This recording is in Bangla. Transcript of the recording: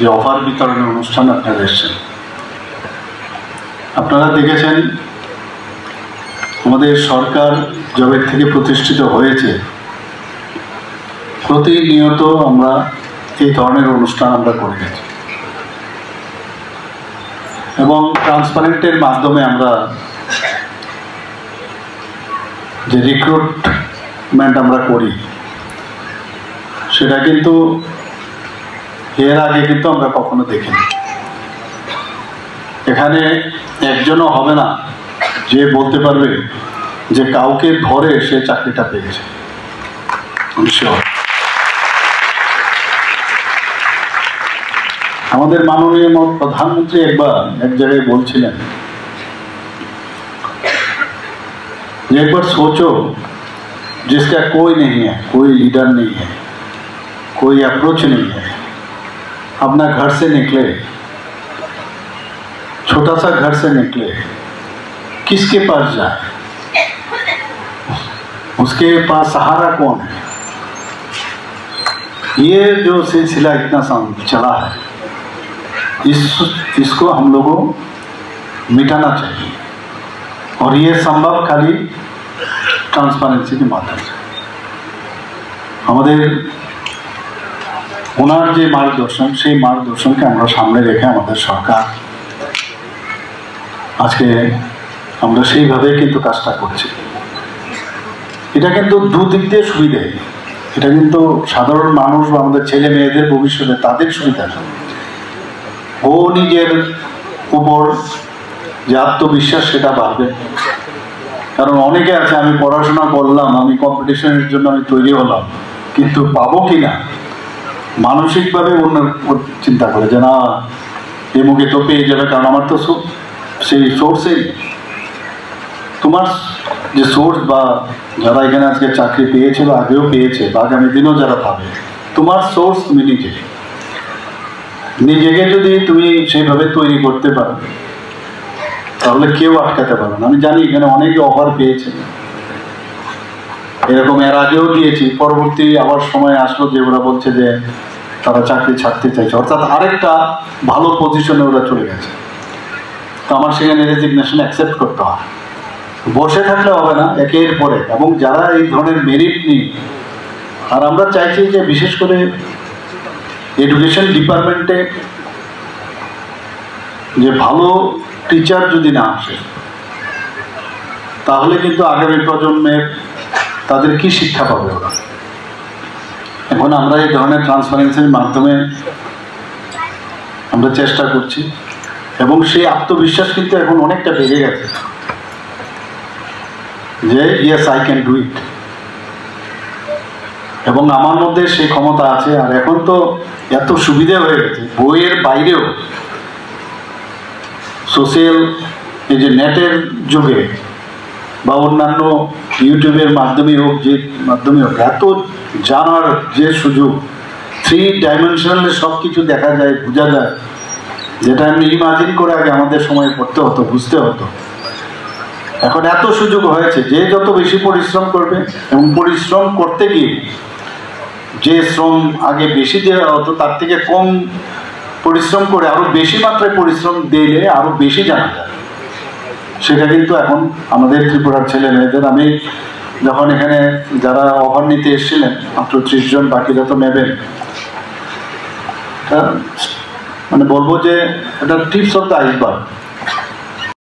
যে অফার বিতরণের অনুষ্ঠান আপনারা এসেছেন। আপনারা দেখেছেন আমাদের সরকার যবে থেকে প্রতিষ্ঠিত হয়েছে প্রতিনিয়ত আমরা এই ধরনের অনুষ্ঠান আমরা করে গেছি এবং ট্রান্সপারেন্টের মাধ্যমে আমরা যে রিক্রুটমেন্ট আমরা করি সেটা কিন্তু এর আগে কিন্তু আমরা কখনো দেখিনি। এখানে একজনও হবে না যে বলতে পারবে যে কাউকে ধরে সে চাকরিটা পেয়েছে। আমাদের মাননীয় প্রধানমন্ত্রী একবার এক জায়গায় বলছিলেন যে একবার सोचो जिसका कोई नहीं है, कोई लीडर नहीं है, कोई अप्रोच नहीं है, अपना घर से निकले, छोटा सा घर से निकले, किसके पास जाए, उसके पास सहारा कौन है। ये जो सिलसिला इतना चला है इसको हम लोगों मिटाना चाहिए और ये संभव खाली ट्रांसपेरेंसी के माध्यम से। हमारे ওনার যে মার্গদর্শন সেই মার্গদর্শনকে আমরা সামনে রেখে আমাদের সরকার আজকে আমরা সেইভাবে কিন্তু কাজটা করছি। এটা কিন্তু দুদিক দিয়ে সুবিধে, এটা কিন্তু সাধারণ মানুষ বা আমাদের ছেলে মেয়েদের ভবিষ্যতে তাদের সুবিধা না। ও নিজের উপর যে আত্মবিশ্বাস সেটা বাড়বে, কারণ অনেকে আছে আমি পড়াশোনা করলাম, আমি কম্পিটিশনের জন্য আমি তৈরি হলাম, কিন্তু পাবো কিনা মানসিকভাবে অন্য চিন্তা করে যে না এই মুখে তো পেয়ে যাবে, কারণ আমার তো সেই সোর্সেই তোমার যে সোর্স বা যারা এখানে আজকে চাকরি পেয়েছে বা আগেও পেয়েছে বা আগামী দিনও যারা পাবে, তোমার সোর্স তুমি নিজেকে যদি তুমি সেইভাবে তৈরি করতে পারো তাহলে কেউ আটকাতে পারবে না। আমি জানি এখানে অনেকে অফার পেয়েছে, এরকম এর আগেও দিয়েছি, পরবর্তী আবার সময় আসলো যে ওরা বলছে যে তারা চাকরি ছাড়তে চাইছে, অর্থাৎ আরেকটা ভালো পজিশনে ওরা চলে গেছে। তো আমার সেখানে রেজিগনেশন অ্যাকসেপ্ট করতে হয়, বসে থাকলে হবে না একের পরে। এবং যারা এই ধরনের মেরিট নিয়ে, আর আমরা চাইছি যে বিশেষ করে এডুকেশন ডিপার্টমেন্টে যে ভালো টিচার যদি না আসে তাহলে কিন্তু আগামী প্রজন্মের তাদের কি শিক্ষা পাবে ওরা। এখন আমরা এই ধরনের ট্রান্সপারেন্সির মাধ্যমে আমরা চেষ্টা করছি এবং সেই আত্মবিশ্বাস কিন্তু এখন অনেকটা বেড়ে গেছে যে yes I can do it, এবং আমার মধ্যে সেই ক্ষমতা আছে। আর এখন তো এত সুবিধা হয়ে গেছে, বইয়ের বাইরেও সোশ্যাল এই যে নেটের যুগে বা অন্যান্য ইউটিউবের মাধ্যমে হোক, যে মাধ্যমে হোক, এত জানার যে সুযোগ, 3 ডাইমেনশনালে সব কিছু দেখা যায়, বোঝা যায়, যেটা আমি ইমাজিন করে আগে আমাদের সময় পড়তে হতো, বুঝতে হতো। এখন এত সুযোগ হয়েছে যে যত বেশি পরিশ্রম করবে এবং পরিশ্রম করতে গিয়ে যে শ্রম আগে বেশি দেওয়া হতো তার থেকে কম পরিশ্রম করে আরো বেশি মাত্রায় পরিশ্রম দিলে আরো বেশি জানা যায়। সেটা কিন্তু এখন আমাদের ত্রিপুরার ছেলে মেয়েদের, আমি যখন এখানে যারা অফার নিতে এসেছিলেন মাত্র 30 জন, বাকিরা তো নেবেন, মানে বলবো যে এটা টিপস অফ দ্য আইসবার্গ।